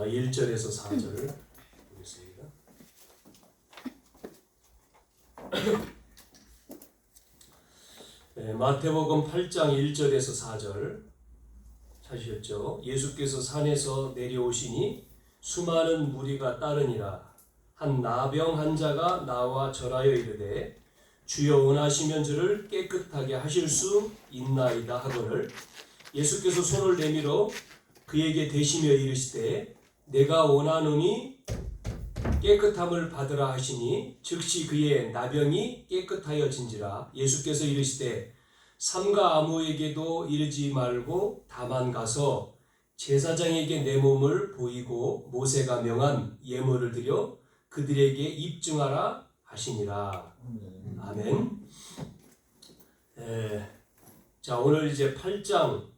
1절에서 4절 보겠습니다. 네, 마태복음 8장 1절에서 4절 찾으셨죠? 예수께서 산에서 내려오시니 수많은 무리가 따르니라. 한 나병 환자가 나와 절하여 이르되 주여 원하시면 저를 깨끗하게 하실 수 있나이다 하거늘 예수께서 손을 내밀어 그에게 대시며 이르시되 내가 원하노니 깨끗함을 받으라 하시니 즉시 그의 나병이 깨끗하여진지라. 예수께서 이르시되 삼가 아무에게도 이르지 말고 다만 가서 제사장에게 내 몸을 보이고 모세가 명한 예물을 드려 그들에게 입증하라 하시니라. 아멘. 자, 오늘 이제 8장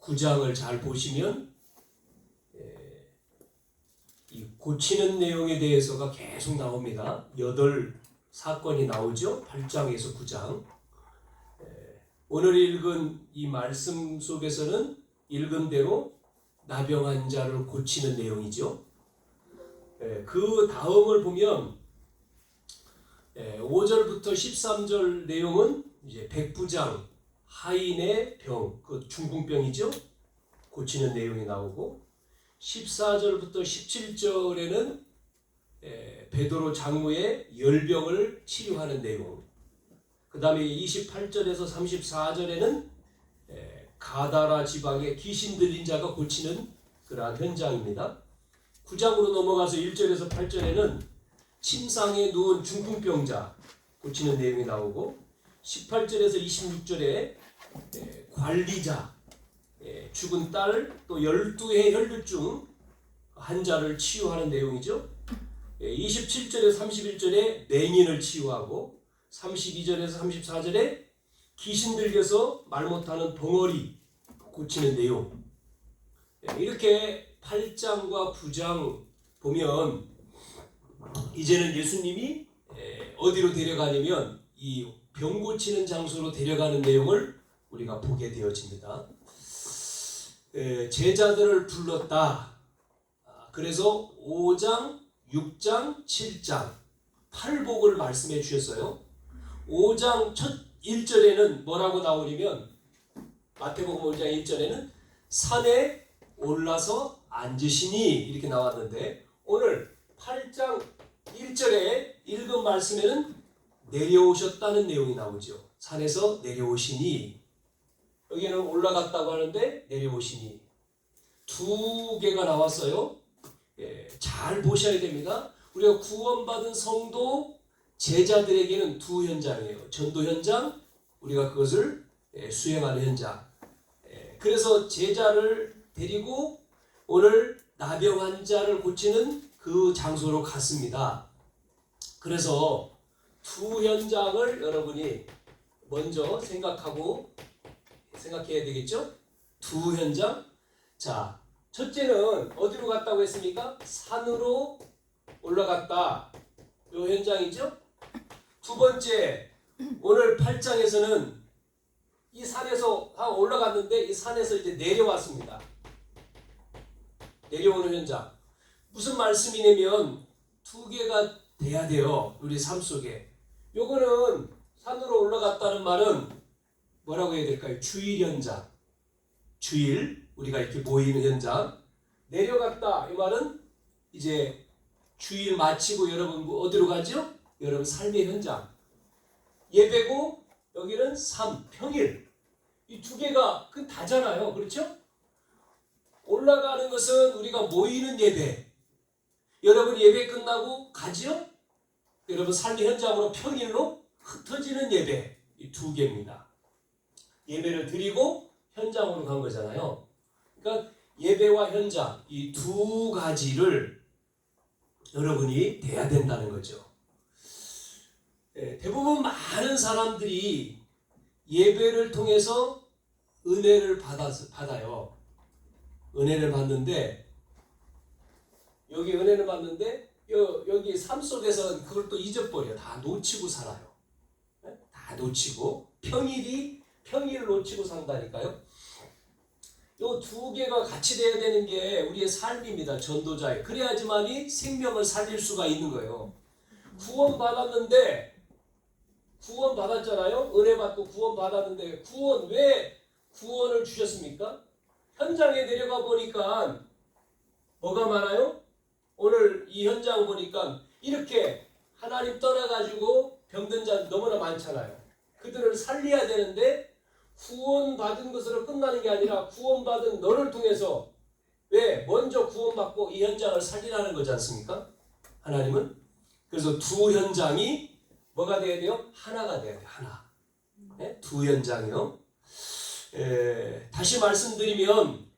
9장을 잘 보시면 이 고치는 내용에 대해서가 계속 나옵니다. 8사건이 나오죠. 8장에서 9장. 오늘 읽은 이 말씀 속에서는 읽은 대로 나병 환자를 고치는 내용이죠. 그 다음을 보면 5절부터 13절 내용은 이제 백부장 하인의 병, 그 중풍병이죠. 고치는 내용이 나오고 14절부터 17절에는 베드로 장로의 열병을 치료하는 내용. 그 다음에 28절에서 34절에는 가다라 지방의 귀신 들린 자가 고치는 그러한 현장입니다. 9장으로 넘어가서 1절에서 8절에는 침상에 누운 중풍병자 고치는 내용이 나오고 18절에서 26절에 관리자, 죽은 딸, 또 12해 혈류증 환자를 치유하는 내용이죠. 27절에서 31절에 맹인을 치유하고 32절에서 34절에 귀신 들려서 말 못하는 덩어리 고치는 내용. 이렇게 8장과 9장 보면 이제는 예수님이 어디로 데려가냐면 이 병 고치는 장소로 데려가는 내용을 우리가 보게 되어집니다. 제자들을 불렀다. 그래서 5장, 6장, 7장 8복을 말씀해 주셨어요. 5장 첫 1절에는 뭐라고 나오냐면 마태복음 5장 1절에는 산에 올라서 앉으시니 이렇게 나왔는데 오늘 8장 1절에 읽은 말씀에는 내려오셨다는 내용이 나오죠. 산에서 내려오시니 여기는 올라갔다고 하는데 내려오시니 두 개가 나왔어요. 잘 보셔야 됩니다. 우리가 구원받은 성도 제자들에게는 두 현장이에요. 전도 현장, 우리가 그것을 수행하는 현장. 그래서 제자를 데리고 오늘 나병 환자를 고치는 그 장소로 갔습니다. 그래서 두 현장을 여러분이 먼저 생각해야 되겠죠? 두 현장. 자, 첫째는 어디로 갔다고 했습니까? 산으로 올라갔다. 이 현장이죠? 두 번째, 오늘 8장에서는 이 산에서 올라갔는데 이 산에서 이제 내려왔습니다. 내려오는 현장. 무슨 말씀이냐면 두 개가 돼야 돼요. 우리 삶 속에. 요거는 산으로 올라갔다는 말은 뭐라고 해야 될까요? 주일 현장. 주일, 우리가 이렇게 모이는 현장. 내려갔다. 이 말은 이제 주일 마치고 여러분 어디로 가죠? 여러분 삶의 현장. 예배고 여기는 삶, 평일. 이 두 개가 그 다잖아요. 그렇죠? 올라가는 것은 우리가 모이는 예배. 여러분 예배 끝나고 가죠? 여러분 삶의 현장으로 평일로 흩어지는 예배. 이 두 개입니다. 예배를 드리고 현장으로 간 거잖아요. 그러니까 예배와 현장 이 두 가지를 여러분이 돼야 된다는 거죠. 대부분 많은 사람들이 예배를 통해서 은혜를 받아요. 은혜를 받는데 여기 은혜를 받는데 여기 삶 속에서 그걸 또 잊어버려. 다 놓치고 살아요. 다 놓치고 평일을 놓치고 산다니까요. 요 두 개가 같이 돼야 되는 게 우리의 삶입니다. 전도자의. 그래야지만이 생명을 살릴 수가 있는 거예요. 구원 받았는데 구원 받았잖아요. 은혜 받고 구원 받았는데 구원 왜 구원을 주셨습니까? 현장에 내려가 보니까 뭐가 많아요? 오늘 이 현장 보니까 이렇게 하나님 떠나가지고 병든 자 너무나 많잖아요. 그들을 살려야 되는데 구원받은 것으로 끝나는 게 아니라 구원받은 너를 통해서 왜? 먼저 구원받고 이 현장을 살리라는 거지 않습니까? 하나님은. 그래서 두 현장이 뭐가 돼야 돼요? 하나가 돼야 돼요. 하나. 네? 두 현장이요. 다시 말씀드리면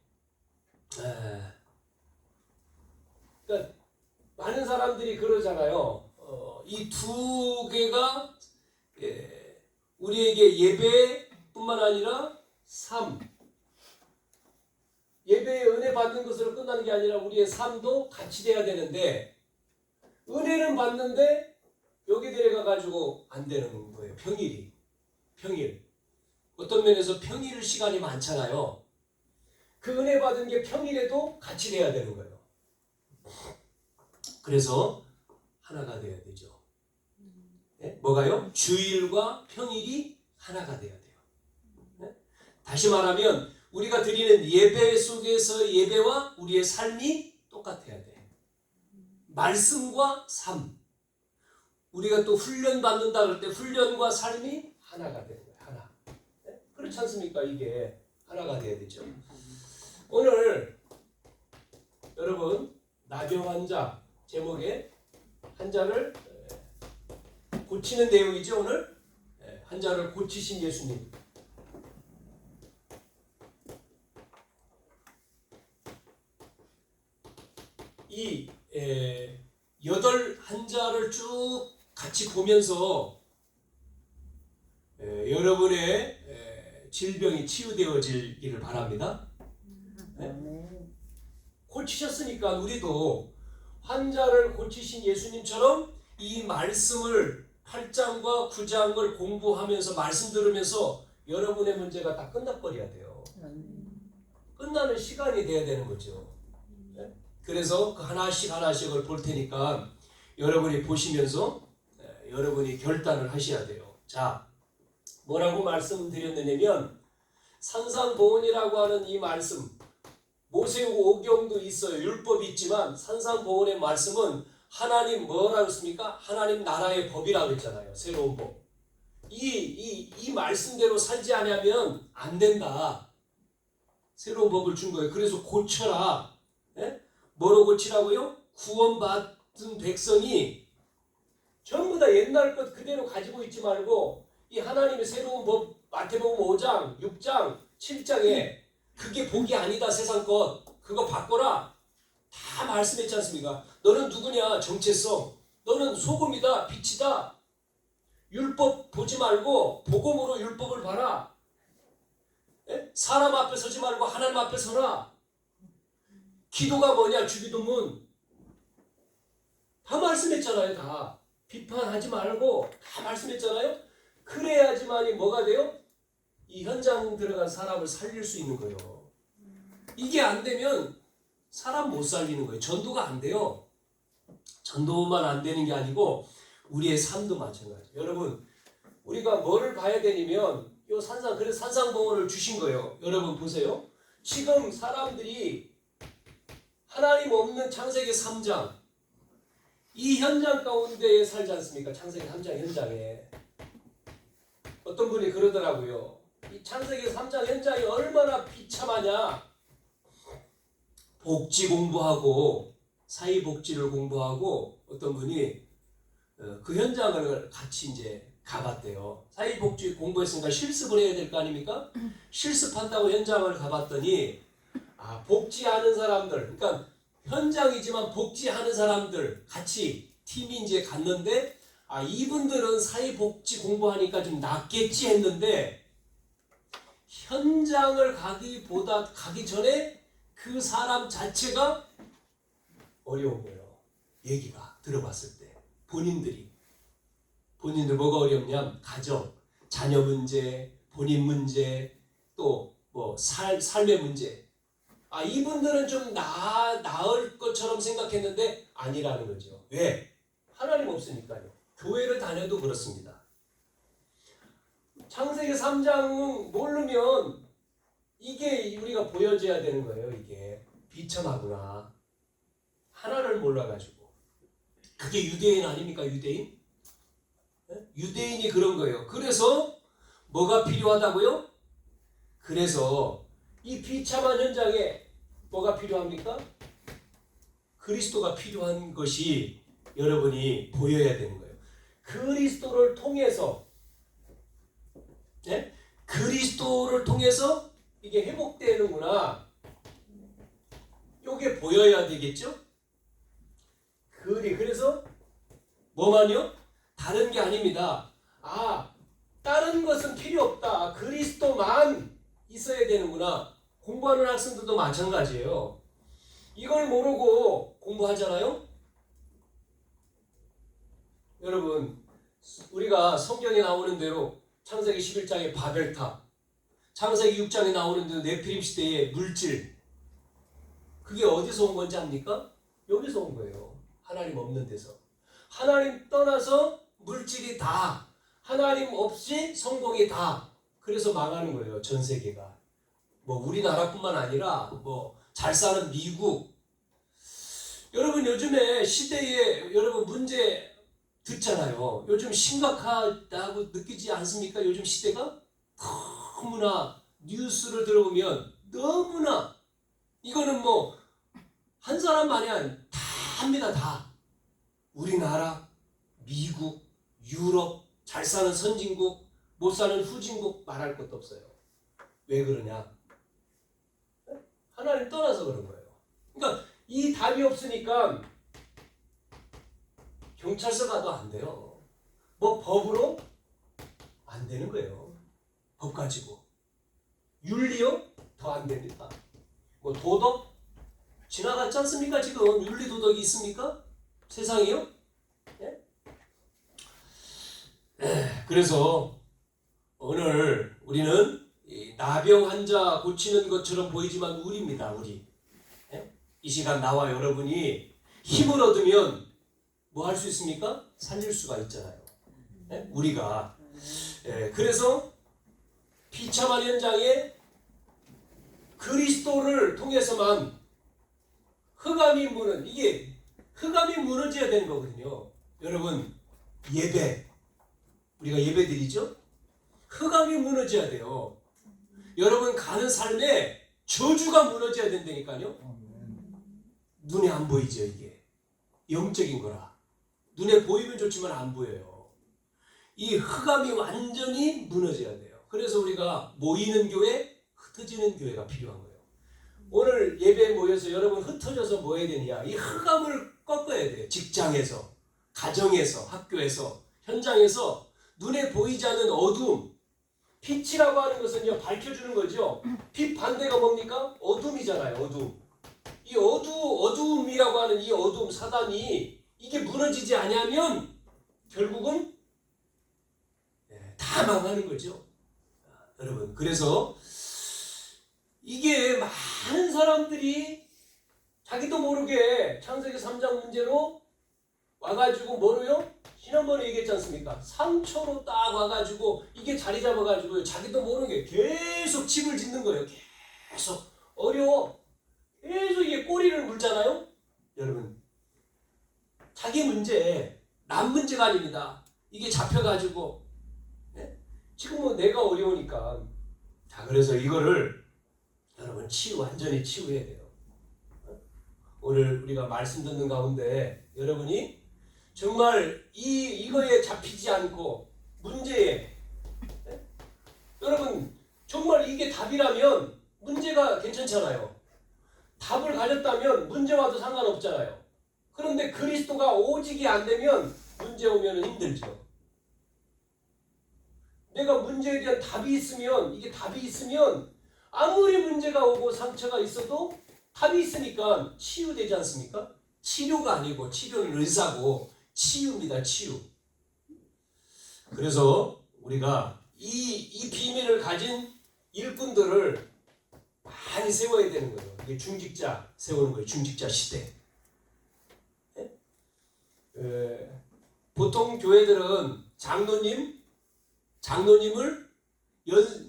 그러니까 많은 사람들이 그러잖아요. 이 두 개가 우리에게 예배뿐만 아니라 삶, 예배의 은혜 받는 것으로 끝나는 게 아니라 우리의 삶도 같이 돼야 되는데 은혜는 받는데 여기 데려가가지고 안 되는 거예요. 평일. 어떤 면에서 평일 시간이 많잖아요. 그 은혜 받은 게 평일에도 같이 돼야 되는 거예요. 그래서 하나가 돼야 되죠. 네? 뭐가요? 주일과 평일이 하나가 돼야 돼요. 네? 다시 말하면 우리가 드리는 예배 속에서 예배와 우리의 삶이 똑같아야 돼. 말씀과 삶. 우리가 또 훈련 받는다 그럴 때 훈련과 삶이 하나가 되는 거예요. 하나. 네? 그렇지 않습니까? 이게 하나가 돼야 되죠. 오늘 여러분 나병 환자 제목에 환자를 고치는 내용이죠. 오늘 환자를 고치신 예수님. 이 8 환자를 쭉 같이 보면서 여러분의 질병이 치유되어지기를 바랍니다. 네? 고치셨으니까 우리도 환자를 고치신 예수님처럼 이 말씀을 8장과 9장을 공부하면서 말씀 들으면서 여러분의 문제가 다 끝나버려야 돼요. 끝나는 시간이 돼야 되는 거죠. 네? 그래서 그 하나씩을 볼 테니까 여러분이 보시면서 여러분이 결단을 하셔야 돼요. 자, 뭐라고 말씀드렸느냐면 산상보훈이라고 하는 이 말씀, 모세오경도 있어요. 율법이 있지만 산상보훈의 말씀은 하나님 뭐라고 했습니까? 하나님 나라의 법이라고 했잖아요. 새로운 법. 이 말씀대로 살지 않으면 안 된다. 새로운 법을 준 거예요. 그래서 고쳐라. 예? 뭐로 고치라고요? 구원받은 백성이 전부 다 옛날 것 그대로 가지고 있지 말고 이 하나님의 새로운 법 마태복음 5장, 6장, 7장에 그게 복이 아니다 세상 것 그거 바꿔라 다 말씀했지 않습니까? 너는 누구냐? 정체성. 너는 소금이다. 빛이다. 율법 보지 말고 복음으로 율법을 봐라. 예? 사람 앞에 서지 말고 하나님 앞에 서라. 기도가 뭐냐? 주기도문. 다 말씀했잖아요. 다. 비판하지 말고 다 말씀했잖아요. 그래야지만이 뭐가 돼요? 이 현장 들어간 사람을 살릴 수 있는 거예요. 이게 안 되면 사람 못 살리는 거예요. 전도가 안 돼요. 전도만 안 되는 게 아니고 우리의 삶도 마찬가지예요. 여러분 우리가 뭐를 봐야 되냐면 요 그래서 산상보훈을 주신 거예요. 여러분 보세요. 지금 사람들이 하나님 없는 창세기 3장 이 현장 가운데에 살지 않습니까? 창세기 3장 현장에 어떤 분이 그러더라고요. 이 창세기 3장 현장이 얼마나 비참하냐. 복지 공부하고 사회복지를 공부하고 어떤 분이 그 현장을 같이 이제 가봤대요. 사회복지 공부했으니까 실습을 해야 될 거 아닙니까? 실습한다고 현장을 가봤더니 복지하는 사람들, 그러니까 현장이지만 복지하는 사람들 같이 팀이 이제 갔는데 이분들은 사회복지 공부하니까 좀 낫겠지 했는데 현장을 가기 전에 그 사람 자체가 어려운 거예요. 얘기가 들어봤을 때 본인들 뭐가 어렵냐면 가정, 자녀 문제, 본인 문제, 또 뭐 삶의 문제 이분들은 좀 나을 것처럼 생각했는데 아니라는 거죠. 왜? 하나님 없으니까요. 교회를 다녀도 그렇습니다. 창세기 3장 모르면 이게 우리가 보여져야 되는 거예요. 이게 비참하구나. 하나를 몰라가지고. 그게 유대인 아닙니까? 유대인? 유대인이 그런 거예요. 그래서 뭐가 필요하다고요? 그래서 이 비참한 현장에 뭐가 필요합니까? 그리스도가 필요한 것이 여러분이 보여야 되는 거예요. 그리스도를 통해서 그리스도를 통해서 이게 회복되는구나. 이게 보여야 되겠죠? 그래서 뭐만요? 다른 게 아닙니다. 다른 것은 필요 없다. 그리스도만 있어야 되는구나. 공부하는 학생들도 마찬가지예요. 이걸 모르고 공부하잖아요? 여러분, 우리가 성경에 나오는 대로 창세기 11장의 바벨탑, 창세기 6장에 나오는 대로 네피림 시대의 물질, 그게 어디서 온 건지 압니까? 여기서 온 거예요. 하나님 없는 데서. 하나님 떠나서 물질이 다, 하나님 없이 성공이 다. 그래서 망하는 거예요. 전 세계가. 우리나라뿐만 아니라 잘 사는 미국. 여러분 요즘에 시대에 여러분 문제 듣잖아요. 요즘 심각하다고 느끼지 않습니까? 요즘 시대가 너무나 뉴스를 들어보면 너무나 이거는 한 사람만이 다 합니다. 다. 우리나라, 미국, 유럽, 잘 사는 선진국, 못 사는 후진국 말할 것도 없어요. 왜 그러냐? 하나님 떠나서 그런 거예요. 그러니까 이 답이 없으니까 경찰서 가도 안 돼요. 법으로 안 되는 거예요. 법 가지고. 윤리요? 더 안 됩니다. 도덕? 지나갔지 않습니까? 지금 윤리 도덕이 있습니까? 세상이요? 그래서 오늘 우리는 나병 환자 고치는 것처럼 보이지만 우리입니다. 우리. 이 시간 나와 여러분이 힘을 얻으면 뭐 할 수 있습니까? 살릴 수가 있잖아요. 우리가. 그래서 비참한 현장에 그리스도를 통해서만 흑암이 무너져야 되는 거거든요. 여러분 예배 우리가 예배 드리죠? 흑암이 무너져야 돼요. 여러분 가는 삶에 저주가 무너져야 된다니까요. 눈에 안 보이죠. 이게 영적인 거라. 눈에 보이면 좋지만 안 보여요. 이 흑암이 완전히 무너져야 돼요. 그래서 우리가 모이는 교회, 흩어지는 교회가 필요한 거예요. 오늘 예배에 모여서 여러분 흩어져서 뭐 해야 되냐? 이 흑암을 꺾어야 돼요. 직장에서, 가정에서, 학교에서, 현장에서 눈에 보이지 않는 어두움. 빛이라고 하는 것은요, 밝혀주는 거죠. 빛 반대가 뭡니까? 어둠이잖아요. 어둠. 이 어두움이라고 하는 이 어두움, 사단이 이게 무너지지 않으면 결국은 다 망하는 거죠. 여러분, 그래서 이게 많은 사람들이 자기도 모르게 창세기 3장 문제로 와가지고 뭐로요? 지난번에 얘기했지 않습니까? 상처로 딱 와가지고 이게 자리 잡아가지고 자기도 모르게 계속 집을 짓는 거예요. 계속 어려워. 계속 이게 꼬리를 물잖아요. 여러분 자기 문제 남 문제가 아닙니다. 이게 잡혀가지고 지금 내가 어려우니까. 자, 그래서 이거를 여러분 완전히 치유해야 돼요. 오늘 우리가 말씀 듣는 가운데 여러분이 정말 이거에 잡히지 않고 문제에 여러분 정말 이게 답이라면 문제가 괜찮잖아요. 답을 가졌다면 문제와도 상관없잖아요. 그런데 그리스도가 오직이 안 되면 문제 오면 힘들죠. 내가 문제에 대한 답이 있으면 이게 답이 있으면 아무리 문제가 오고 상처가 있어도 답이 있으니까 치유되지 않습니까? 치료가 아니고 치료는 의사고 치유입니다. 치유. 그래서 우리가 이 비밀을 가진 일꾼들을 많이 세워야 되는 거예요. 이게 중직자 세우는 거예요. 중직자 시대. 보통 교회들은 장로님을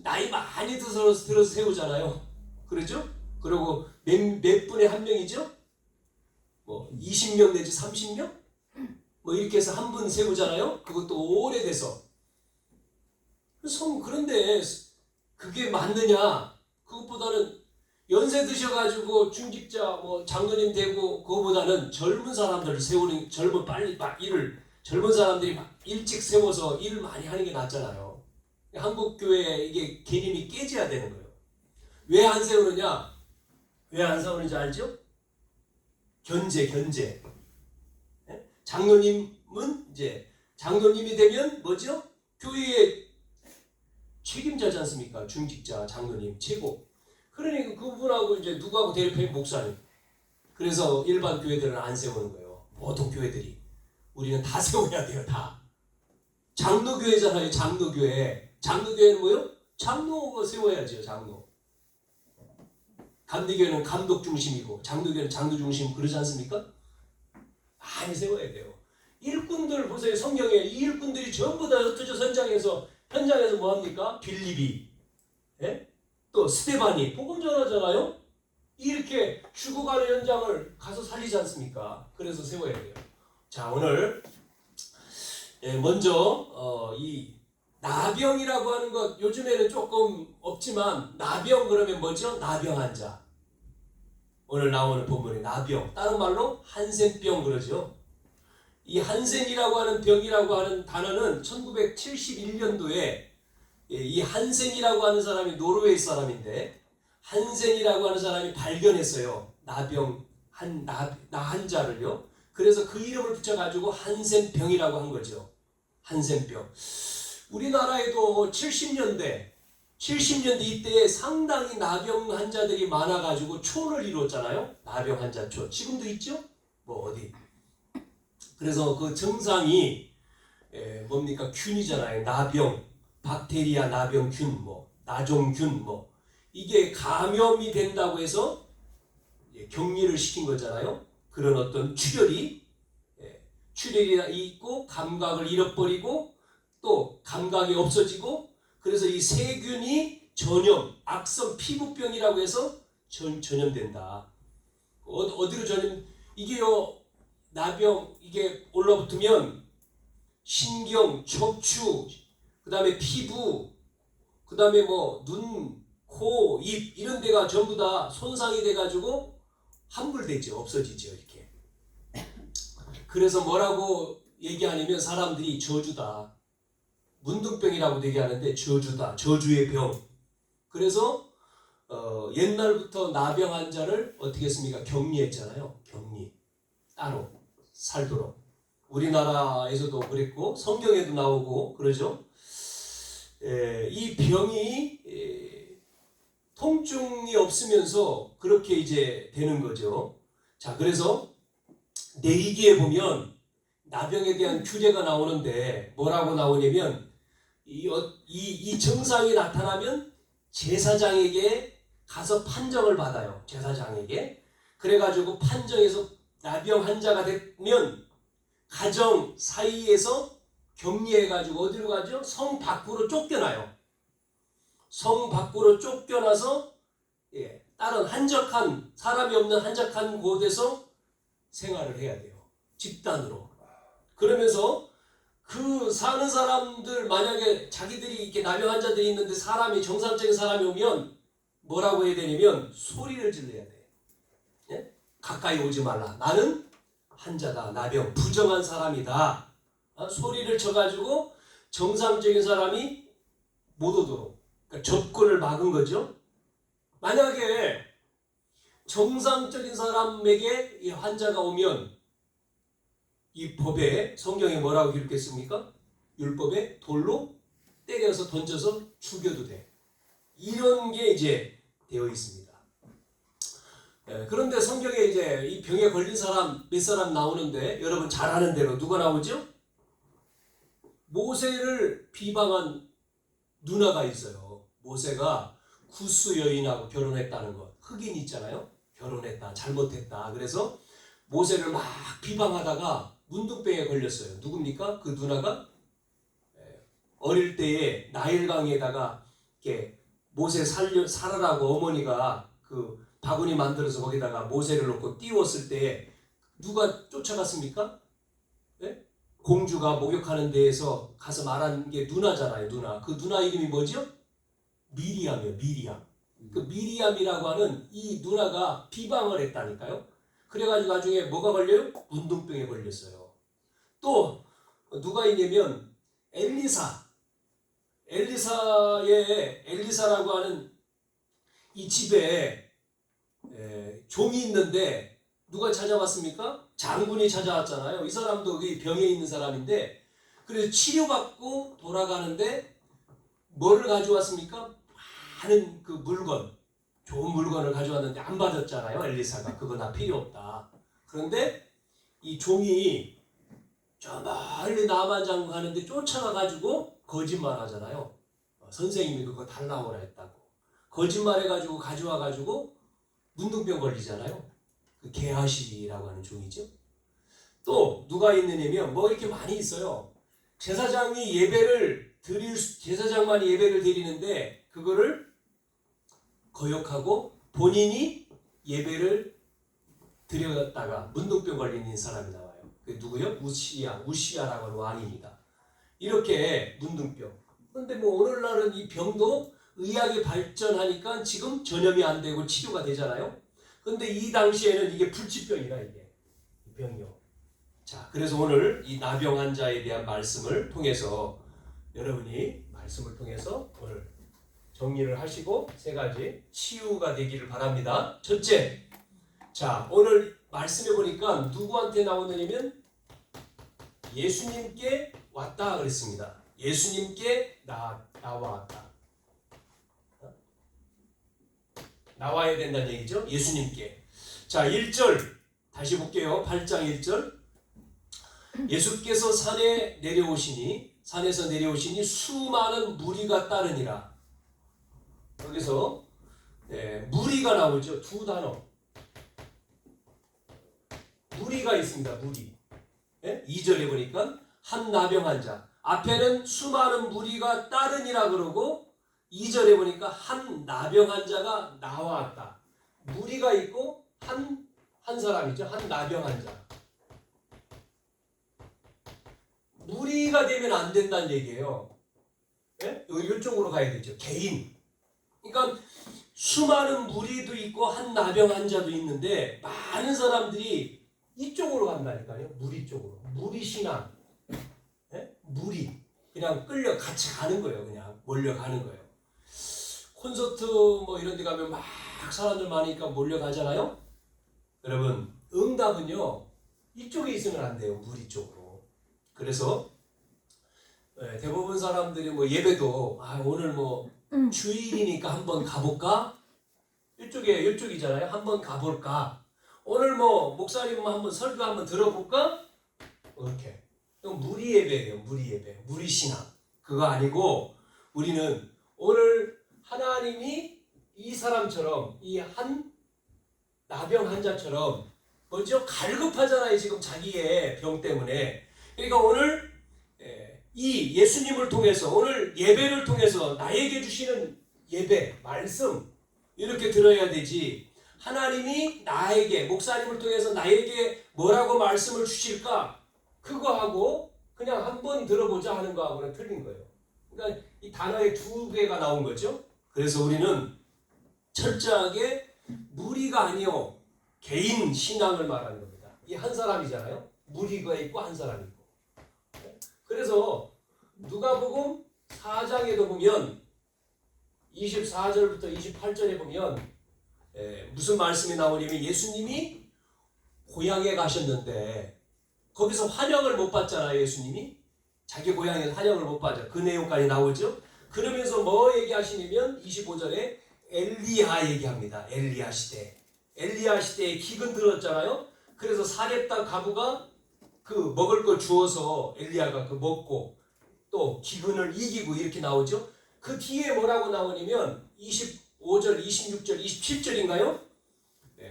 나이 많이 들어서 세우잖아요. 그러죠? 그리고 몇 분에 한 명이죠? 뭐 20명 내지 30명? 뭐 이렇게 해서 한 분 세우잖아요. 그것도 오래돼서. 그런데 그게 맞느냐? 그것보다는 연세 드셔가지고 중직자 뭐 장로님 되고 그거보다는 젊은 사람들을 세우는 젊은 사람들이 일찍 세워서 일을 많이 하는 게 낫잖아요. 한국 교회 이게 개념이 깨져야 되는 거예요. 왜 안 세우느냐? 왜 안 세우는지 알죠? 견제. 장로님은 이제 장로님이 되면 뭐죠? 교회의 책임자지 않습니까? 중직자 장로님 최고. 그러니까 그분하고 이제 누구하고 대립해? 목사님. 그래서 일반 교회들은 안 세우는 거예요. 보통 교회들이. 우리는 다 세워야 돼요. 다. 장로교회잖아요. 장로교회. 장로교회는 뭐요? 장로가 세워야죠. 장로. 감리교회는 감독 중심이고 장로교회는 장로 중심 그러지 않습니까? 많이 세워야 돼요. 일꾼들 보세요. 성경에 이 일꾼들이 전부 다 흩어져 현장에서 뭐합니까? 빌립이, 예? 또 스데반이 복음 전하잖아요. 이렇게 죽어가는 현장을 가서 살리지 않습니까? 그래서 세워야 돼요. 자, 오늘 먼저 이 나병이라고 하는 것 요즘에는 조금 없지만 나병 그러면 뭐죠? 나병 환자. 오늘 나오는 본문에 나병, 다른 말로 한센병 그러죠. 이 한센이라고 하는 병이라고 하는 단어는 1971년도에 이 한센이라고 하는 사람이 노르웨이 사람인데 한센이라고 하는 사람이 발견했어요. 나병 나 환자를요. 그래서 그 이름을 붙여가지고 한센병이라고 한 거죠. 한센병. 우리나라에도 70년대 이때에 상당히 나병 환자들이 많아가지고 초를 이뤘잖아요. 나병 환자 초. 지금도 있죠? 뭐 어디. 그래서 그 증상이 뭡니까? 균이잖아요. 나병, 박테리아 나병균, 뭐 나종균, 뭐 이게 감염이 된다고 해서 격리를 시킨 거잖아요. 그런 어떤 출혈이 있고 감각을 잃어버리고 또 감각이 없어지고 그래서 이 세균이 악성 피부병이라고 해서 전염된다. 어디로 이게요. 나병 이게 올라붙으면 신경, 척추, 그 다음에 피부, 그 다음에 뭐 눈, 코, 입 이런 데가 전부 다 손상이 돼가지고 함몰되죠. 없어지죠. 이렇게. 그래서 뭐라고 얘기하냐면 사람들이 저주다. 문둥병이라고 얘기하는데 저주다. 저주의 병. 그래서 옛날부터 나병 환자를 어떻게 했습니까? 격리했잖아요. 격리. 따로 살도록. 우리나라에서도 그랬고 성경에도 나오고 그러죠. 이 병이 통증이 없으면서 그렇게 이제 되는 거죠. 자, 그래서 내리기에 보면 나병에 대한 규례가 나오는데 뭐라고 나오냐면 이 증상이 나타나면 제사장에게 가서 판정을 받아요. 제사장에게. 그래가지고 판정해서 나병 환자가 되면 가정 사이에서 격리해가지고 어디로 가죠? 성 밖으로 쫓겨나요. 성 밖으로 쫓겨나서 다른 사람이 없는 한적한 곳에서 생활을 해야 돼요. 집단으로. 그러면서 그 사는 사람들 만약에 자기들이 이렇게 나병 환자들이 있는데 정상적인 사람이 오면 뭐라고 해야 되냐면 소리를 질러야 돼. 예? 가까이 오지 말라. 나는 환자다. 나병 부정한 사람이다. 소리를 쳐가지고 정상적인 사람이 못 오도록 그러니까 접근을 막은 거죠. 만약에 정상적인 사람에게 이 환자가 오면 이 법에 성경에 뭐라고 기록했습니까? 율법에 돌로 때려서 던져서 죽여도 돼. 이런 게 이제 되어 있습니다. 그런데 성경에 이제 이 병에 걸린 사람 몇 사람 나오는데 여러분 잘 아는 대로 누가 나오죠? 모세를 비방한 누나가 있어요. 모세가 구스 여인하고 결혼했다는 것. 흑인 있잖아요. 결혼했다, 잘못했다. 그래서 모세를 막 비방하다가 문둥병에 걸렸어요. 누굽니까? 그 누나가 어릴 때에 나일강에다가 이렇게 모세 살으라고 어머니가 그 바구니 만들어서 거기다가 모세를 넣고 띄웠을 때 누가 쫓아갔습니까? 네? 공주가 목욕하는 데에서 가서 말한 게 누나잖아요. 누나. 그 누나 이름이 뭐죠? 미리암이에요. 미리암. 그 미리암이라고 하는 이 누나가 비방을 했다니까요. 그래가지고 나중에 뭐가 걸려요? 문둥병에 걸렸어요. 또 누가 있냐면 엘리사라고 하는 이 집에 종이 있는데 누가 찾아왔습니까? 장군이 찾아왔잖아요. 이 사람도 병에 있는 사람인데 그래서 치료받고 돌아가는데 뭐를 가져왔습니까? 많은 그 물건, 좋은 물건을 가져왔는데 안 받았잖아요. 엘리사가 그거 나 필요 없다. 그런데 이 종이 저 멀리 남한 장군 가는데 쫓아가가지고 거짓말 하잖아요. 선생님이 그거 달라오라 했다고. 거짓말해가지고 가져와가지고 문둥병 걸리잖아요. 그 게하시라고 하는 종이죠. 또 누가 있느냐면 뭐 이렇게 많이 있어요. 제사장만이 예배를 드리는데 그거를 거역하고 본인이 예배를 드렸다가 문둥병 걸린 사람이 나와요. 그게 누구요? 우시야라고 하는 왕입니다. 이렇게 문둥병. 그런데 뭐 오늘날은 이 병도 의학이 발전하니까 지금 전염이 안 되고 치료가 되잖아요. 그런데 이 당시에는 이게 불치병이라 이게 병이요. 자, 그래서 오늘 이 나병 환자에 대한 말씀을 통해서 여러분이 말씀을 통해서 오늘 정리를 하시고 세 가지 치유가 되기를 바랍니다. 첫째, 자 오늘 말씀해 보니까 누구한테 나오느냐면 예수님께 왔다 그랬습니다. 예수님께 나왔다. 나와야 된다는 얘기죠. 예수님께. 자 1절 다시 볼게요. 8장 1절 예수께서 산에서 내려오시니 수많은 무리가 따르니라. 여기서 무리가 나오죠. 두 단어. 무리가 있습니다. 무리. 2절에 보니까 한 나병 환자. 앞에는 수많은 무리가 따르니라 그러고 2절에 보니까 한 나병 환자가 나왔다. 무리가 있고 한 사람이죠. 한 나병 환자. 무리가 되면 안 된다는 얘기예요. 이쪽으로 가야 되죠. 개인. 그러니까 수많은 무리도 있고 한 나병 환자도 있는데 많은 사람들이 이쪽으로 간다니까요. 무리 쪽으로. 무리 신앙. 무리. 그냥 같이 가는 거예요. 그냥 몰려가는 거예요. 콘서트 뭐 이런 데 가면 막 사람들 많으니까 몰려가잖아요. 여러분 응답은요. 이쪽에 있으면 안 돼요. 무리 쪽으로. 그래서 대부분 사람들이 뭐 예배도 오늘 뭐 주일이니까 한번 가볼까? 이쪽이잖아요. 한번 가볼까? 오늘 뭐 목사님 한번 설교 한번 들어볼까? 이렇게. 무리 예배예요. 무리 예배. 무리 신앙. 그거 아니고 우리는 오늘 하나님이 이 사람처럼 이 한 나병 환자처럼 뭐죠? 갈급하잖아요. 지금 자기의 병 때문에. 그러니까 오늘 이 예수님을 통해서 오늘 예배를 통해서 나에게 주시는 예배, 말씀 이렇게 들어야 되지. 하나님이 나에게 목사님을 통해서 나에게 뭐라고 말씀을 주실까? 그거 하고 그냥 한번 들어보자 하는 거하고는 틀린 거예요. 그러니까 이 단어에 두 개가 나온 거죠. 그래서 우리는 철저하게 무리가 아니요 개인 신앙을 말하는 겁니다. 이 한 사람이잖아요. 무리가 있고 한 사람이 있고. 그래서 누가복음 4장에도 보면 24절부터 28절에 보면 무슨 말씀이 나오냐면 예수님이 고향에 가셨는데 거기서 환영을 못 받잖아요. 예수님이 자기 고향에서 환영을 못 받죠. 그 내용까지 나오죠. 그러면서 뭐 얘기하시냐면 25절에 엘리야 얘기합니다. 엘리야 시대. 엘리야 시대에 기근 들었잖아요. 그래서 사렙다 가부가 그 먹을 걸 주어서 엘리야가 그 먹고 또 기근을 이기고 이렇게 나오죠. 그 뒤에 뭐라고 나오냐면 25절, 26절, 27절인가요?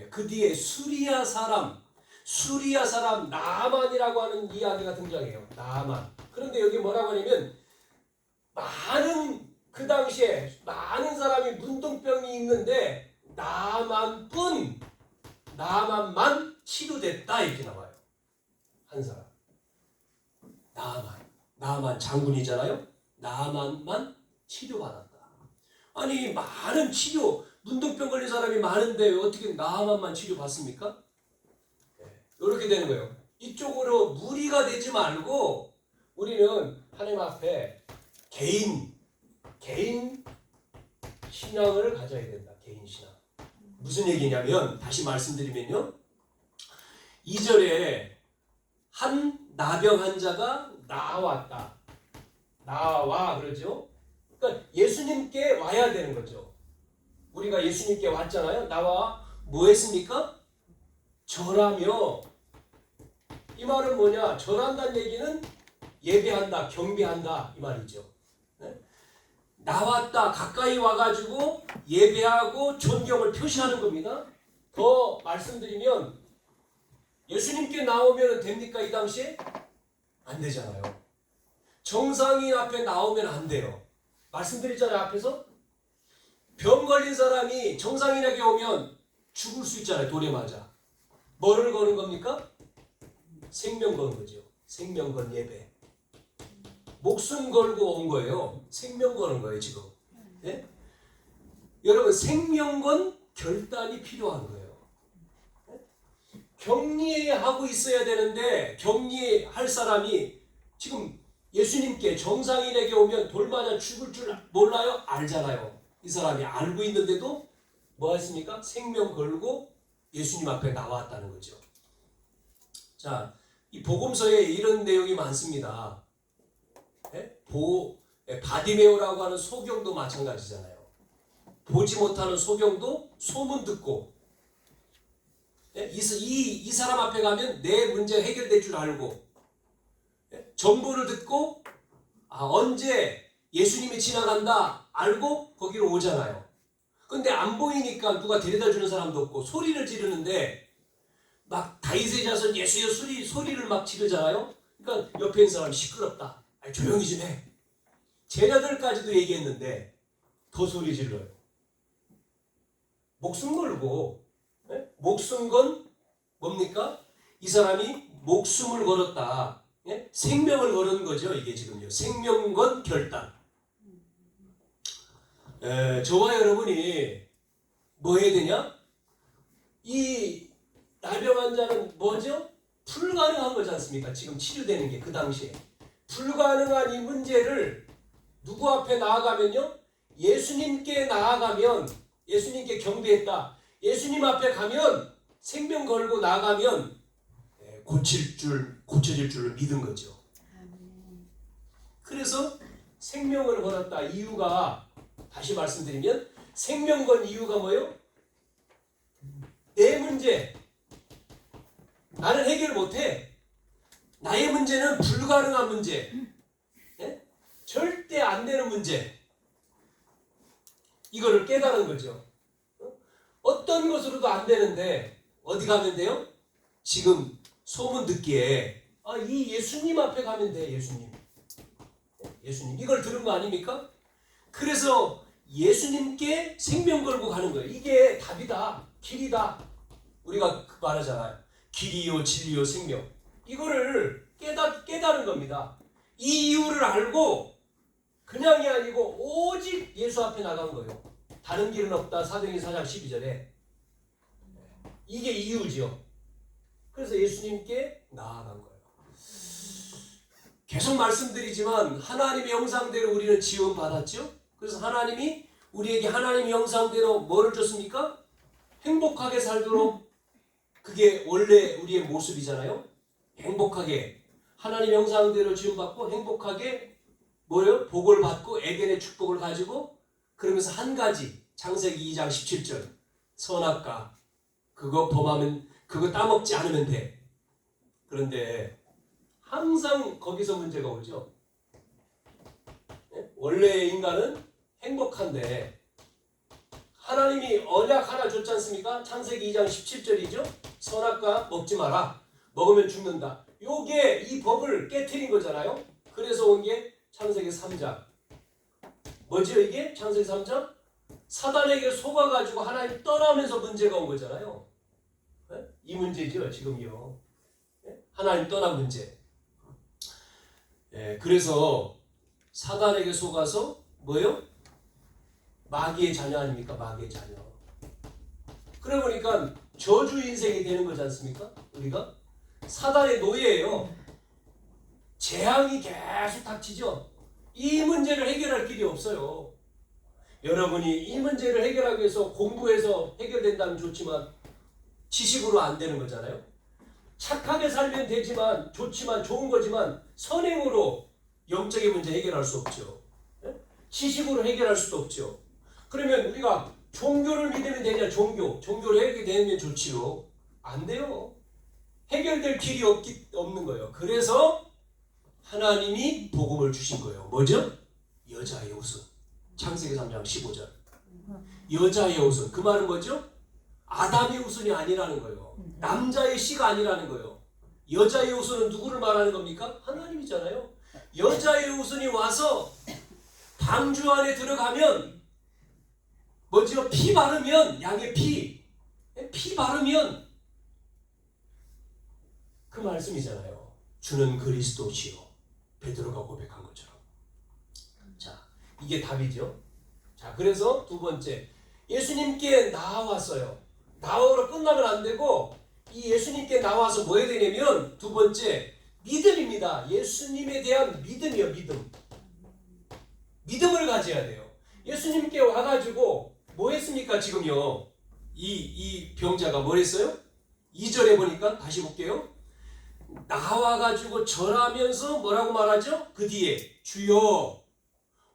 그 뒤에 수리아 사람 나아만이라고 하는 이야기가 등장해요. 나아만. 그런데 여기 뭐라고 하냐면 그 당시에 많은 사람이 문둥병이 있는데 나아만만 치료됐다 이렇게 나와요. 한 사람. 나아만 장군이잖아요. 나아만만 치료받았다. 아니 많은 문둥병 걸린 사람이 많은데 어떻게 나아만만 치료받습니까? 이렇게 되는 거예요. 이쪽으로 무리가 되지 말고 우리는 하나님 앞에 개인 신앙을 가져야 된다. 개인 신앙. 무슨 얘기냐면 다시 말씀드리면요. 2절에 한 나병 환자가 나와 그러죠. 그러니까 예수님께 와야 되는 거죠. 우리가 예수님께 왔잖아요. 나와 뭐 했습니까? 절하며. 이 말은 뭐냐? 절한다는 얘기는 예배한다, 경배한다 이 말이죠. 나왔다, 가까이 와가지고 예배하고 존경을 표시하는 겁니다. 더 말씀드리면 예수님께 나오면 됩니까? 이 당시에? 안 되잖아요. 정상인 앞에 나오면 안 돼요. 말씀드렸잖아요. 앞에서 병 걸린 사람이 정상인에게 오면 죽을 수 있잖아요. 돌에 맞아. 뭐를 거는 겁니까? 생명 거는 거죠. 생명 건 예배. 목숨 걸고 온 거예요. 생명 거는 거예요 지금. 네? 여러분 생명 건 결단이 필요한 거예요. 격리하고 있어야 되는데 격리할 사람이 지금 예수님께 정상인에게 오면 돌맞아 죽을 줄 몰라요? 알잖아요. 이 사람이 알고 있는데도 뭐 했습니까? 생명 걸고 예수님 앞에 나왔다는 거죠. 자, 이 복음서에 이런 내용이 많습니다. 바디메오라고 하는 소경도 마찬가지잖아요. 보지 못하는 소경도 소문 듣고 이 사람 앞에 가면 내 문제 해결될 줄 알고 정보를 듣고 언제 예수님이 지나간다 알고 거기로 오잖아요. 근데 안 보이니까 누가 데려다 주는 사람도 없고 소리를 지르는데 막 다윗의 자손 예수여 소리를 막 지르잖아요. 그러니까 옆에 있는 사람이 시끄럽다. 조용히 좀 해. 제자들까지도 얘기했는데 더 소리 질러요. 목숨 걸고 목숨 건 뭡니까? 이 사람이 목숨을 걸었다. 생명을 걸은 거죠. 이게 지금요. 생명 건 결단. 저와 여러분이 뭐 해야 되냐? 이 나병 환자는 뭐죠? 불가능한 거지 않습니까? 지금 치료되는 게 그 당시에. 불가능한 이 문제를 누구 앞에 나아가면요? 예수님께 나아가면 예수님께 경배했다. 예수님 앞에 가면 생명 걸고 나가면 고쳐질 줄을 믿은 거죠. 그래서 생명을 걸었다. 이유가 다시 말씀드리면 생명 건 이유가 뭐예요? 내 문제 나는 해결 못해. 나의 문제는 불가능한 문제. 절대 안 되는 문제. 이거를 깨달은 거죠. 어떤 것으로도 안 되는데 어디 가면 돼요? 지금 소문 듣기에 이 예수님 앞에 가면 돼. 예수님 이걸 들은 거 아닙니까? 그래서 예수님께 생명 걸고 가는 거예요. 이게 답이다. 길이다. 우리가 말하잖아요. 길이요 진리요 생명. 이거를 깨달은 겁니다. 이 이유를 알고 그냥이 아니고 오직 예수 앞에 나간 거예요. 다른 길은 없다. 사도행전 4장 12절에. 이게 이유죠. 그래서 예수님께 나아간 거예요. 계속 말씀드리지만 하나님의 형상대로 우리는 지원받았죠. 그래서 하나님이 우리에게 하나님의 형상대로 뭐를 줬습니까? 행복하게 살도록. 그게 원래 우리의 모습이잖아요. 행복하게 하나님의 형상대로 지원받고 행복하게 뭐예요? 복을 받고 에덴의 축복을 가지고 그러면서 한 가지 창세기 2장 17절 선악과 그거 범하면 그거 따먹지 않으면 돼. 그런데 항상 거기서 문제가 오죠. 원래 인간은 행복한데 하나님이 언약 하나 줬지 않습니까? 창세기 2장 17절이죠. 선악과 먹지 마라. 먹으면 죽는다. 요게 이 법을 깨트린 거잖아요. 그래서 온 게 창세기 3장. 뭐죠 이게? 창세기 3장? 사단에게 속아가지고 하나님 떠나면서 문제가 온 거잖아요. 네? 이 문제죠 지금요. 네? 하나님 떠난 문제. 네, 그래서 사단에게 속아서 뭐요? 마귀의 자녀 아닙니까? 마귀의 자녀. 그래 보니까 저주 인생이 되는 거지 않습니까? 우리가 사단의 노예예요. 재앙이 계속 닥치죠. 이 문제를 해결할 길이 없어요. 여러분이 이 문제를 해결하기 위해서 공부해서 해결된다면 좋지만 지식으로 안 되는 거잖아요. 착하게 살면 되지만 좋지만 좋은 거지만 선행으로 영적인 문제 해결할 수 없죠. 지식으로 해결할 수도 없죠. 그러면 우리가 종교를 믿으면 되냐? 종교를 해결되면 좋지요. 안 돼요. 해결될 길이 없는 거예요. 그래서 하나님이 복음을 주신 거예요. 뭐죠? 여자의 옷은. 창세기 3장 15절. 여자의 옷은. 그 말은 뭐죠? 아담의 우선이 아니라는 거예요. 남자의 씨가 아니라는 거예요. 여자의 우선은 누구를 말하는 겁니까? 하나님이잖아요. 여자의 우선이 와서 방주 안에 들어가면 뭐죠? 피 바르면 양의 피 바르면 그 말씀이잖아요. 주는 그리스도시요. 베드로가 고백한 것처럼. 자, 이게 답이죠. 자, 그래서 두 번째 예수님께 나와왔어요. 나와로 끝나면 안 되고 이 예수님께 나와서 뭐 해야 되냐면 두 번째 믿음입니다. 예수님에 대한 믿음이요. 믿음을 가져야 돼요. 예수님께 와가지고 뭐 했습니까 지금요? 이 병자가 뭘 했어요? 2절에 보니까 다시 볼게요. 나와가지고 절하면서 뭐라고 말하죠? 그 뒤에 주여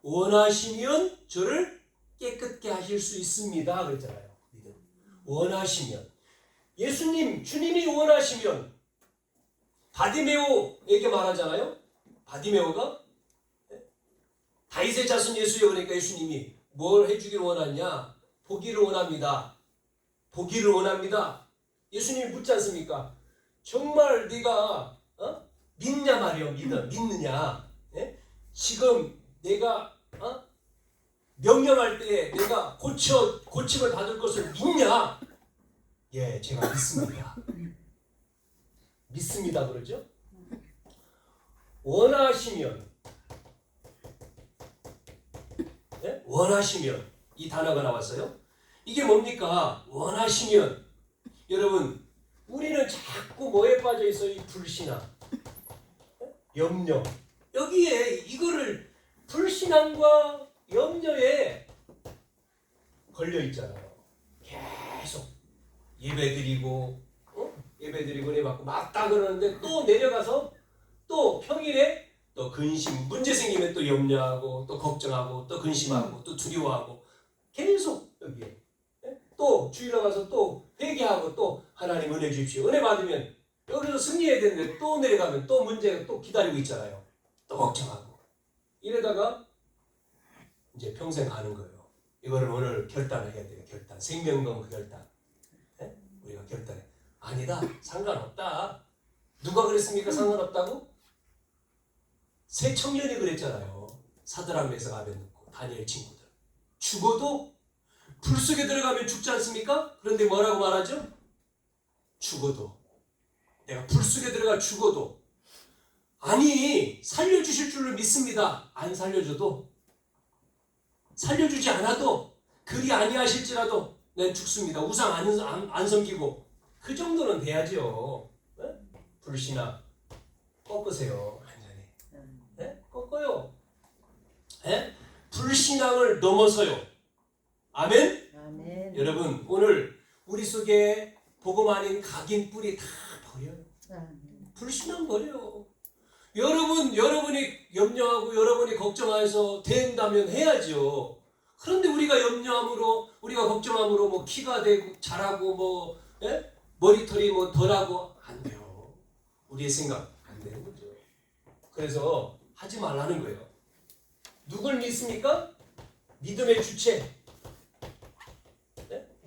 원하시면 저를 깨끗게 하실 수 있습니다 그랬잖아요. 믿음. 원하시면 예수님 주님이 원하시면 바디메오에게 말하잖아요. 바디메오가 다윗의 자손 예수여 그러니까 예수님이 뭘 해주기를 원하냐? 보기를 원합니다. 보기를 원합니다. 예수님이 묻지 않습니까? 정말 네가 믿냐 말이요. 믿느냐? 예? 지금 내가 명령할 때 내가 고침을 받을 것을 믿냐? 예, 제가 믿습니다. 믿습니다 그러죠? 원하시면 네? 원하시면 이 단어가 나왔어요. 이게 뭡니까? 원하시면 여러분 우리는 자꾸 뭐에 빠져 있어요? 이 불신앙, 염려. 여기에 이거를 불신앙과 염려에 걸려 있잖아요. 계속 예배드리고 예배드리고 은혜 받고 맞다 그러는데 또 내려가서 또 평일에 또 근심, 문제 생기면 또 염려하고 또 걱정하고 또 근심하고 또 두려워하고 계속 여기에 또 주일날 가서 또 회개하고 또 하나님 은혜 주십시오. 은혜 받으면 여기서 승리해야 되는데 또 내려가면 또 문제가 또 기다리고 있잖아요. 또 걱정하고 이러다가 이제 평생 가는 거예요. 이거를 오늘 결단을 해야 돼요. 결단. 생명건 그 결단. 네? 우리가 결단해. 아니다. 상관없다. 누가 그랬습니까? 상관없다고? 새 청년이 그랬잖아요. 사드락 메삭 아벳느고 다니엘 친구들. 죽어도 불 속에 들어가면 죽지 않습니까? 그런데 뭐라고 말하죠? 죽어도 내가 불 속에 들어가 죽어도 아니 살려주실 줄을 믿습니다. 안 살려줘도 살려주지 않아도 그리 아니하실지라도 난 죽습니다. 우상 안 섬기고 그 정도는 돼야죠. 네? 불신앙 꺾으세요. 완전히 네? 꺾어요. 네? 불신앙을 넘어서요. 아멘? 아멘. 여러분 오늘 우리 속에 복음 아닌 각인 뿌리 다 버려요. 아멘. 불신앙 버려요. 여러분이 염려하고 여러분이 걱정해서 된다면 해야죠. 그런데 우리가 염려함으로 우리가 걱정함으로 뭐 키가 되고 자라고 뭐 예? 머리털이 뭐 덜하고 안 돼요. 우리의 생각 안 되는 거죠. 그래서 하지 말라는 거예요. 누굴 믿습니까? 믿음의 주체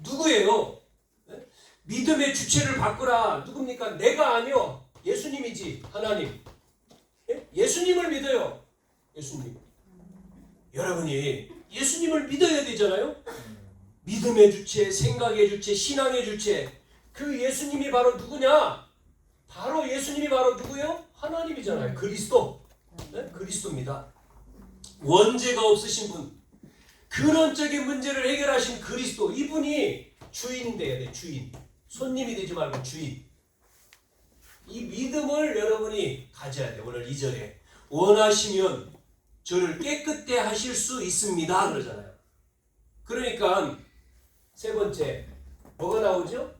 누구예요? 네? 믿음의 주체를 바꾸라. 누굽니까? 내가 아니요. 예수님이지. 하나님. 예? 예수님을 믿어요. 예수님. 여러분이 예수님을 믿어야 되잖아요. 믿음의 주체, 생각의 주체, 신앙의 주체. 그 예수님이 바로 누구냐? 바로 예수님이 바로 누구예요? 하나님이잖아요. 그리스도. 네? 그리스도입니다. 원죄가 없으신 분. 근원적인 문제를 해결하신 그리스도. 이분이 주인이 돼야 돼. 주인. 손님이 되지 말고 주인. 이 믿음을 여러분이 가져야 돼. 오늘 2절에 원하시면 저를 깨끗게 하실 수 있습니다. 그러잖아요. 그러니까 세 번째 뭐가 나오죠?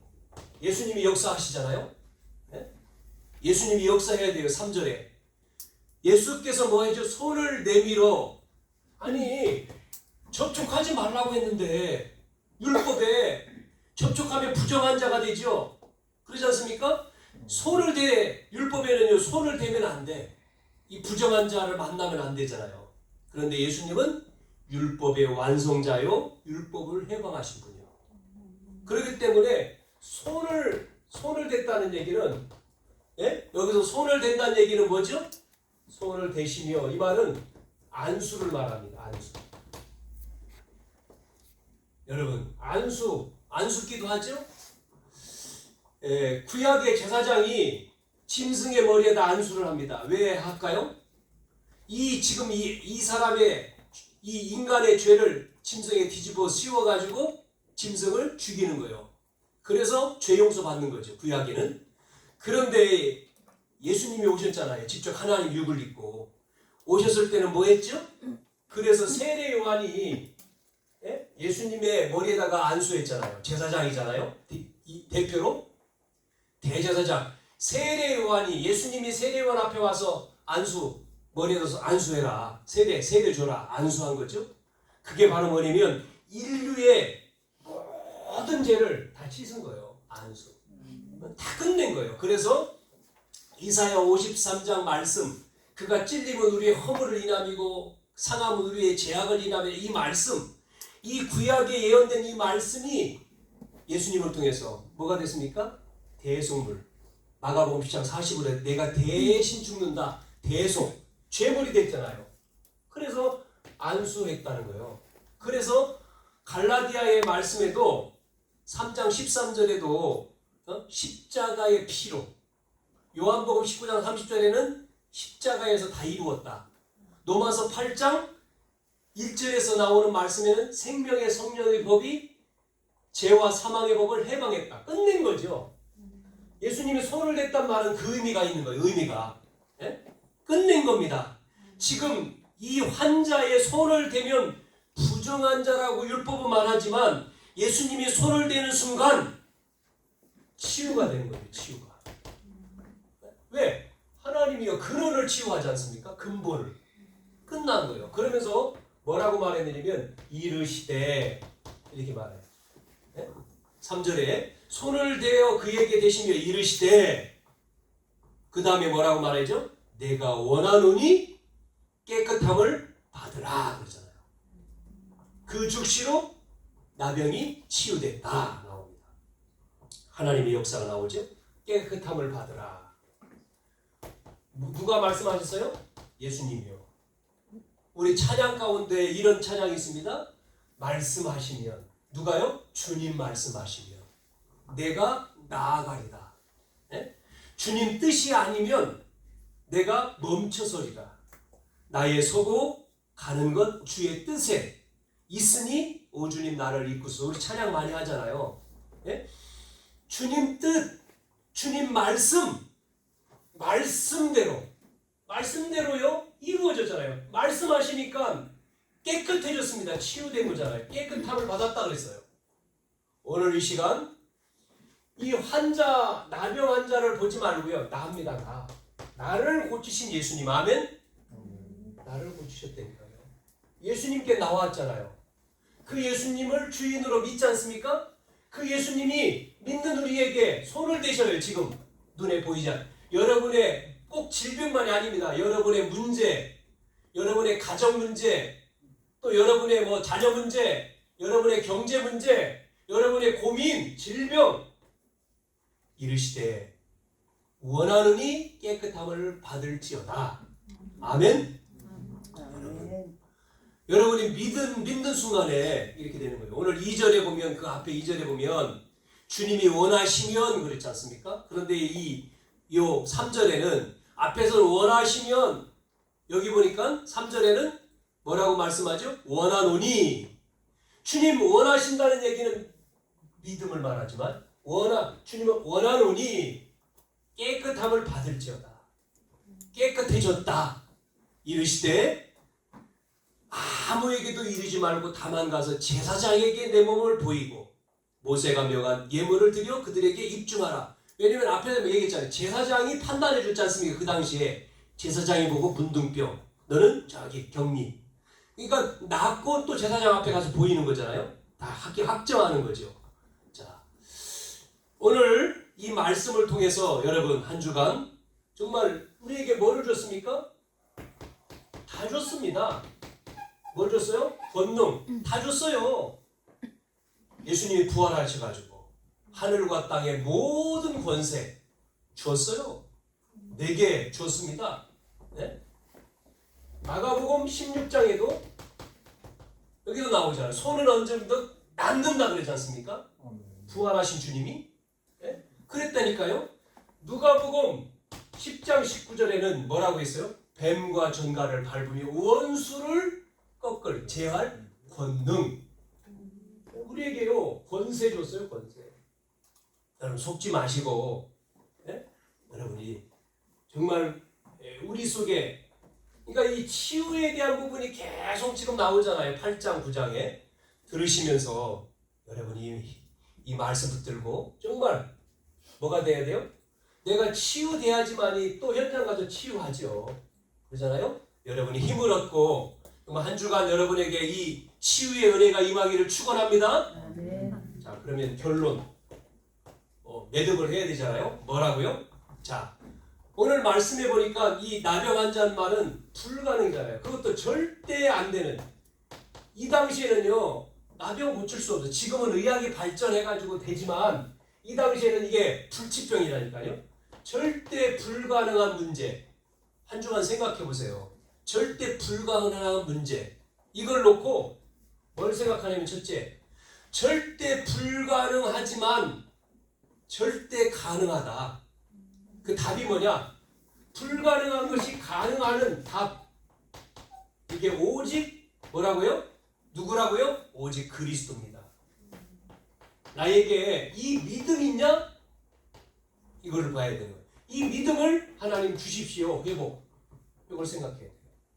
예수님이 역사하시잖아요. 네? 예수님이 역사해야 돼요. 3절에 예수께서 뭐 해죠? 손을 내밀어. 아니 접촉하지 말라고 했는데 율법에 접촉하면 부정한 자가 되죠. 그러지 않습니까? 손을 대 율법에는요 손을 대면 안 돼. 이 부정한 자를 만나면 안 되잖아요. 그런데 예수님은 율법의 완성자요 율법을 해방하신 분이요. 그렇기 때문에 손을 댔다는 얘기는 예? 여기서 손을 댄다는 얘기는 뭐죠? 손을 대시며 이 말은 안수를 말합니다. 안수. 여러분 안수기도 하죠? 구약의 제사장이 짐승의 머리에다 안수를 합니다. 왜 할까요? 지금 이 사람의 이 인간의 죄를 짐승에 뒤집어 씌워가지고 짐승을 죽이는 거예요. 그래서 죄 용서 받는 거죠. 구약에는. 그런데 예수님이 오셨잖아요. 직접 하나님 육을 입고 오셨을 때는 뭐 했죠? 그래서 세례 요한이 예수님의 머리에다가 안수했잖아요. 제사장이잖아요. 대표로 대제사장. 세례 요한이 예수님이 세례 요한 앞에 와서 머리에서 안수해라. 세례 줘라. 안수한 거죠. 그게 바로 뭐냐면 인류의 모든 죄를 다 씻은 거예요. 안수. 다 끝낸 거예요. 그래서 이사야 53장 말씀, 그가 찔림은 우리의 허물을 인함이고 상함은 우리의 죄악을 인함에, 이 말씀, 이 구약에 예언된 이 말씀이 예수님을 통해서 뭐가 됐습니까? 대속물. 마가복음 10장 40절에 내가 대신 죽는다. 대속. 죄물이 됐잖아요. 그래서 안수했다는 거예요. 그래서 갈라디아의 말씀에도 3장 13절에도 십자가의 피로, 요한복음 19장 30절에는 십자가에서 다 이루었다. 로마서 8장 1절에서 나오는 말씀에는 생명의 성령의 법이 죄와 사망의 법을 해방했다. 끝낸 거죠. 예수님이 손을 댔단 말은 그 의미가 있는 거예요. 의미가. 예? 끝낸 겁니다. 지금 이 환자의 손을 대면 부정한 자라고 율법은 말하지만 예수님이 손을 대는 순간 치유가 되는 거예요. 치유가. 왜? 하나님이요 근원을 치유하지 않습니까? 근본을. 끝난 거예요. 그러면서 뭐라고 말했느냐면 이르시되 이렇게 말해요. 네? 3절에 손을 대어 그에게 대시며 이르시되 그 다음에 뭐라고 말하죠? 내가 원하노니 깨끗함을 받으라 그러잖아요. 그 즉시로 나병이 치유됐다 나옵니다. 하나님의 역사가 나오죠. 깨끗함을 받으라. 누가 말씀하셨어요? 예수님이요. 우리 찬양 가운데 이런 찬양이 있습니다. 말씀하시면 누가요? 주님 말씀하시면 내가 나아가리다. 네? 주님 뜻이 아니면 내가 멈춰서리라. 나의 서고 가는 것 주의 뜻에 있으니 오 주님 나를 이끄소서. 우리 찬양 많이 하잖아요. 네? 주님 뜻, 주님 말씀대로요 이루어졌잖아요. 말씀하시니까 깨끗해졌습니다. 치유된 거잖아요. 깨끗함을 받았다 그랬어요. 오늘 이 시간 이 환자, 나병 환자를 보지 말고요. 나입니다. 나를 고치신 예수님. 아멘? 나를 고치셨다니까요. 예수님께 나왔잖아요. 그 예수님을 주인으로 믿지 않습니까? 그 예수님이 믿는 우리에게 손을 대셔요. 지금 눈에 보이지 않아요. 여러분의 꼭 질병만이 아닙니다. 여러분의 문제, 여러분의 가정 문제, 또 여러분의 자녀 문제, 여러분의 경제 문제, 여러분의 고민, 질병 이르시되 원하느니 깨끗함을 받을지어다. 아멘. 여러분이 믿는 순간에 이렇게 되는 거예요. 오늘 2절에 보면, 그 앞에 2절에 보면 주님이 원하시면 그랬지 않습니까? 그런데 요 3절에는 앞에서는 원하시면, 여기 보니까 3절에는 뭐라고 말씀하죠? 원하노니. 주님 원하신다는 얘기는 믿음을 말하지만 주님은 원하노니 깨끗함을 받을지어다. 깨끗해졌다. 이르시되 아무에게도 이르지 말고 다만 가서 제사장에게 내 몸을 보이고 모세가 명한 예물을 드려 그들에게 입증하라. 왜냐면 앞에서 얘기했잖아요. 제사장이 판단해 줬지 않습니까? 그 당시에 제사장이 보고 문둥병, 너는 저기 격리. 그러니까 낫고 또 제사장 앞에 가서 보이는 거잖아요. 다 확정하는 거죠. 자, 오늘 이 말씀을 통해서 여러분 한 주간 정말 우리에게 뭐를 줬습니까? 다 줬습니다. 뭘 줬어요? 권능 다 줬어요. 예수님이 부활하셔가지고 하늘과 땅의 모든 권세 주었어요. 내게 주었습니다. 네? 마가복음 16장에도 여기도 나오잖아요. 손을 얹으면 낫는다 그러지 않습니까? 부활하신 주님이. 네? 그랬다니까요. 누가복음 10장 19절에는 뭐라고 했어요? 뱀과 전갈을 밟으며 원수를 꺾을 제할 권능. 우리에게요 권세 줬어요. 권세. 여러분 속지 마시고, 네? 여러분이 정말 우리 속에, 그러니까 이 치유에 대한 부분이 계속 지금 나오잖아요. 8장 9장에 들으시면서 여러분이 이 말씀 붙들고 정말 뭐가 돼야 돼요? 내가 치유돼야지만이 또 현장 가서 치유하죠. 그러잖아요. 여러분이 힘을 얻고 정말 한 주간 여러분에게 이 치유의 은혜가 임하기를 축원합니다. 자, 그러면 결론 매듭을 해야 되잖아요. 뭐라고요? 자, 오늘 말씀해 보니까 이 나병 환자는 말은 불가능이잖아요. 그것도 절대 안 되는. 이 당시에는요 나병 고칠 수 없어요. 지금은 의학이 발전해가지고 되지만 이 당시에는 이게 불치병이라니까요. 절대 불가능한 문제. 한 주간 생각해 보세요. 절대 불가능한 문제. 이걸 놓고 뭘 생각하냐면, 첫째, 절대 불가능하지만 절대 가능하다. 그 답이 뭐냐? 불가능한 것이 가능하는 답. 이게 오직 뭐라고요? 누구라고요? 오직 그리스도입니다. 나에게 이 믿음 있냐? 이걸 봐야 되는 거예요. 이 믿음을 하나님 주십시오. 회복. 이걸 생각해야 돼요.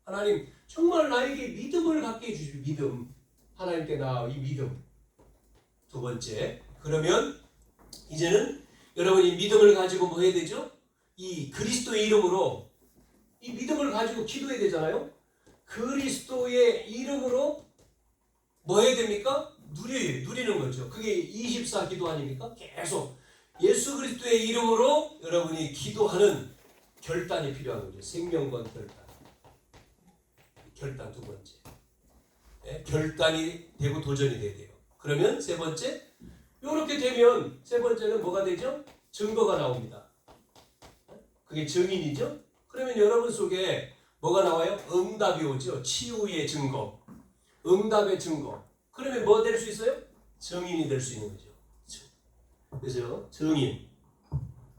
하나님 정말 나에게 믿음을 갖게 해주십시오. 믿음. 하나님께 나 이 믿음. 두 번째, 그러면 이제는 여러분이 믿음을 가지고 뭐 해야 되죠? 이 그리스도의 이름으로 이 믿음을 가지고 기도해야 되잖아요. 그리스도의 이름으로 뭐 해야 됩니까? 누리는 거죠. 그게 24 기도 아닙니까? 계속 예수 그리스도의 이름으로 여러분이 기도하는 결단이 필요한 거죠. 생명건 결단. 결단 두 번째. 네? 결단이 되고 도전이 돼야 돼요. 그러면 세 번째, 이렇게 되면 세 번째는 뭐가 되죠? 증거가 나옵니다. 그게 증인이죠? 그러면 여러분 속에 뭐가 나와요? 응답이 오죠. 치유의 증거. 응답의 증거. 그러면 뭐 될 수 있어요? 증인이 될 수 있는 거죠. 그죠? 증인.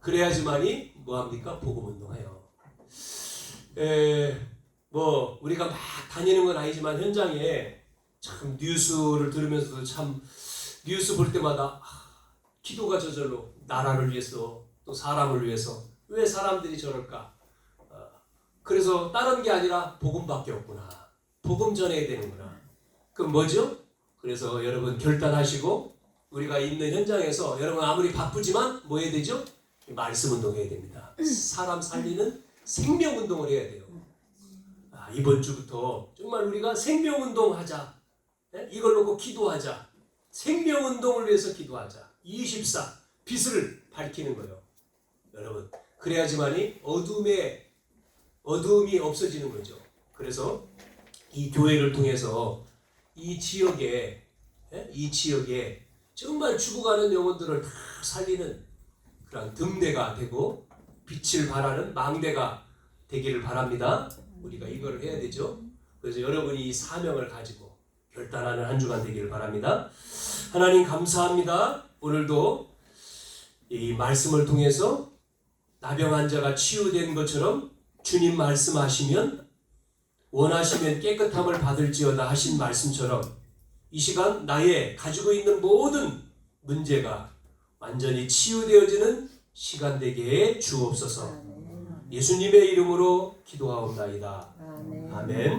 그래야지만이 뭐합니까? 복음운동해요. 뭐 우리가 막 다니는 건 아니지만 현장에 참 뉴스를 들으면서도 참 뉴스 볼 때마다 기도가 저절로 나라를 위해서 또 사람을 위해서 왜 사람들이 저럴까? 그래서 다른 게 아니라 복음밖에 없구나. 복음 전해야 되는구나. 그럼 뭐죠? 그래서 여러분 결단하시고 우리가 있는 현장에서 여러분 아무리 바쁘지만 뭐 해야 되죠? 말씀 운동해야 됩니다. 사람 살리는 생명 운동을 해야 돼요. 이번 주부터 정말 우리가 생명 운동하자. 이걸 놓고 기도하자. 생명 운동을 위해서 기도하자. 24 빛을 밝히는 거예요. 여러분 그래야지만이 어두움이 없어지는 거죠. 그래서 이 교회를 통해서 이 지역에 정말 죽어가는 영혼들을 다 살리는 그런 등대가 되고 빛을 발하는 망대가 되기를 바랍니다. 우리가 이거를 해야 되죠. 그래서 여러분이 이 사명을 가지고 결단하는 한 주간 되기를 바랍니다. 하나님 감사합니다. 오늘도 이 말씀을 통해서 나병 환자가 치유된 것처럼 주님 말씀하시면 원하시면 깨끗함을 받을지어다 하신 말씀처럼 이 시간 나의 가지고 있는 모든 문제가 완전히 치유되어지는 시간 되게 해 주옵소서. 예수님의 이름으로 기도하옵나이다. 아멘.